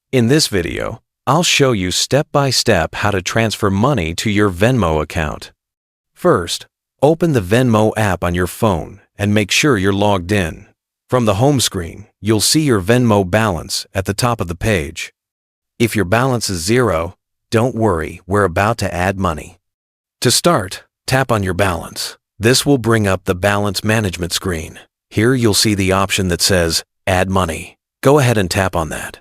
In this video, I'll show you step by step how to transfer money to your Venmo account. First, open the Venmo app on your phone and make sure you're logged in. From the home screen, you'll see your Venmo balance at the top of the page. If your balance is zero, don't worry, we're about to add money. To start, tap on your balance. This will bring up the balance management screen. Here you'll see the option that says Add Money. Go ahead and tap on that.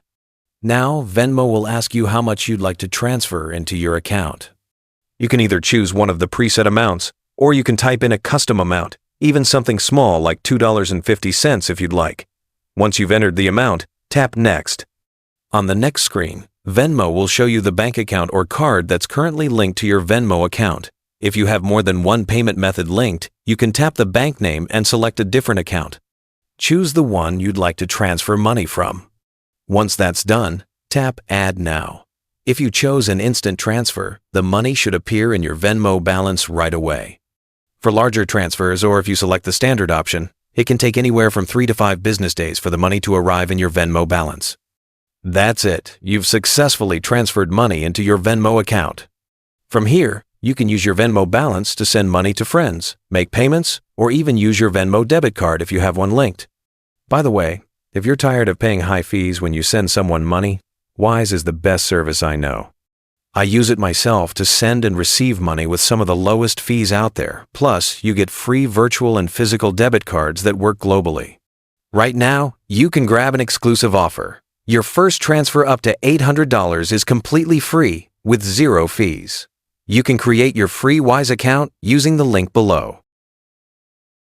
Now, Venmo will ask you how much you'd like to transfer into your account. You can either choose one of the preset amounts, or you can type in a custom amount, even something small like $2.50 if you'd like. Once you've entered the amount, tap Next. On the next screen, Venmo will show you the bank account or card that's currently linked to your Venmo account. If you have more than one payment method linked, you can tap the bank name and select a different account. Choose the one you'd like to transfer money from. Once that's done, tap Add Now. If you chose an instant transfer, the money should appear in your Venmo balance right away. For larger transfers, or if you select the standard option, it can take anywhere from 3 to 5 business days for the money to arrive in your Venmo balance. That's it. You've successfully transferred money into your Venmo account. From here, you can use your Venmo balance to send money to friends, make payments, or even use your Venmo debit card if you have one linked. By the way, if you're tired of paying high fees when you send someone money, Wise is the best service I know. I use it myself to send and receive money with some of the lowest fees out there. Plus, you get free virtual and physical debit cards that work globally. Right now, you can grab an exclusive offer. Your first transfer up to $800 is completely free with 0 fees. You can create your free Wise account using the link below.